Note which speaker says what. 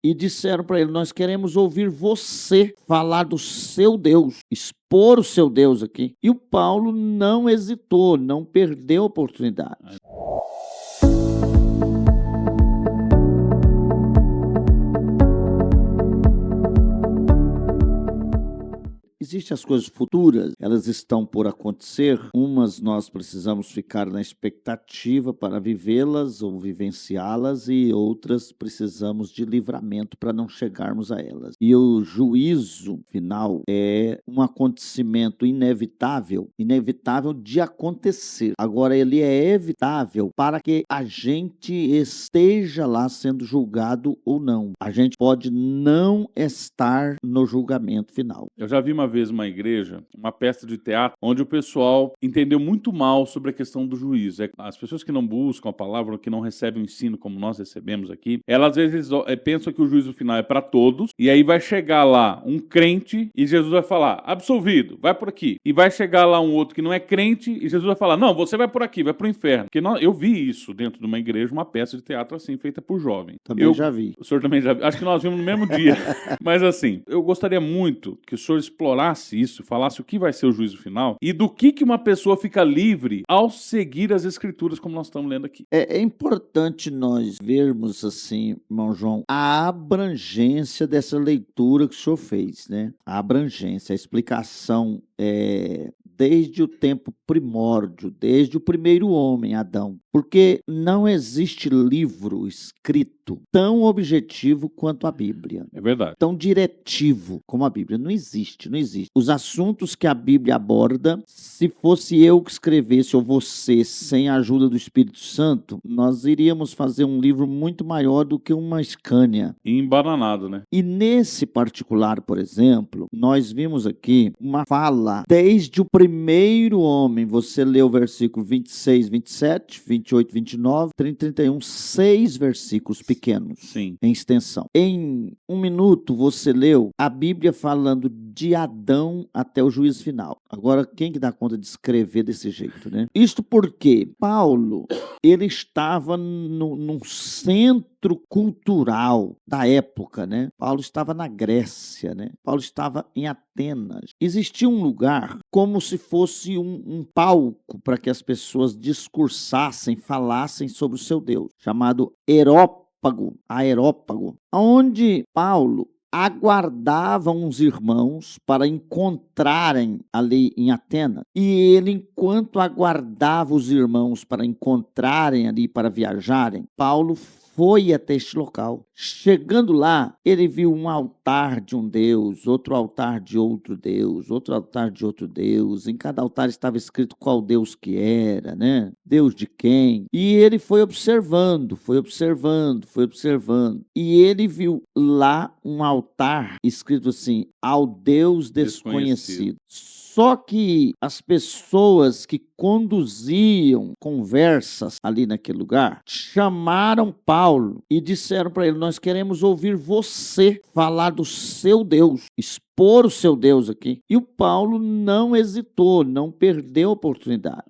Speaker 1: e disseram para ele: nós queremos ouvir você falar do seu Deus, expor o seu Deus aqui. E o Paulo não hesitou, não perdeu a oportunidade. Existem as coisas futuras, elas estão por acontecer. Umas nós precisamos ficar na expectativa para vivê-las ou vivenciá-las, e outras precisamos de livramento para não chegarmos a elas. E o juízo final é um acontecimento inevitável de acontecer. Agora, ele é evitável para que a gente esteja lá sendo julgado ou não. A gente pode não estar no julgamento final.
Speaker 2: Eu já vi uma vez uma igreja, uma peça de teatro, onde o pessoal entendeu muito mal sobre a questão do juízo. As pessoas que não buscam a palavra, que não recebem o ensino como nós recebemos aqui, elas às vezes pensam que o juízo final é para todos, e aí vai chegar lá um crente e Jesus vai falar, absolvido, vai por aqui. E vai chegar lá um outro que não é crente e Jesus vai falar, não, você vai por aqui, vai pro inferno. Porque eu vi isso dentro de uma igreja, uma peça de teatro assim, feita por jovens.
Speaker 1: Também já vi.
Speaker 2: O senhor também já viu. Acho que nós vimos no mesmo dia. Mas assim, eu gostaria muito que o senhor explorasse isso, falasse o que vai ser o juízo final e do que uma pessoa fica livre ao seguir as escrituras como nós estamos lendo aqui.
Speaker 1: É importante nós vermos assim, irmão João, a abrangência dessa leitura que o senhor fez, né? A abrangência, a explicação desde o tempo primórdio, desde o primeiro homem, Adão. Porque não existe livro escrito tão objetivo quanto a Bíblia.
Speaker 2: É verdade.
Speaker 1: Tão diretivo como a Bíblia. Não existe, não existe. Os assuntos que a Bíblia aborda, se fosse eu que escrevesse ou você, sem a ajuda do Espírito Santo, nós iríamos fazer um livro muito maior do que uma Scania.
Speaker 2: E embananado, né?
Speaker 1: E nesse particular, por exemplo, nós vimos aqui uma fala desde o primeiro homem. Você leu o versículo 26, 27, 28, 29, 30, 31, 6 versículos pequenos.
Speaker 2: Sim.
Speaker 1: Em extensão. Em 1 minuto você leu a Bíblia falando de Adão até o juízo final. Agora, quem que dá conta de escrever desse jeito, né? Isto porque Paulo, ele estava num centro cultural da época, né? Paulo estava na Grécia, né? Paulo estava em Atenas. Existia um lugar como se fosse um palco para que as pessoas discursassem, falassem sobre o seu Deus, chamado Aerópago, onde Paulo aguardava uns irmãos para encontrarem ali em Atenas. E ele, enquanto aguardava os irmãos para encontrarem ali, para viajarem, Paulo foi até este local. Chegando lá, ele viu um altar de um Deus, outro altar de outro Deus, outro altar de outro Deus. Em cada altar estava escrito qual Deus que era, né? Deus de quem? E ele foi observando. E ele viu lá um altar escrito assim, ao Deus desconhecido. Só que as pessoas que conduziam conversas ali naquele lugar chamaram Paulo e disseram para ele: nós queremos ouvir você falar do seu Deus, expor o seu Deus aqui. E o Paulo não hesitou, não perdeu a oportunidade.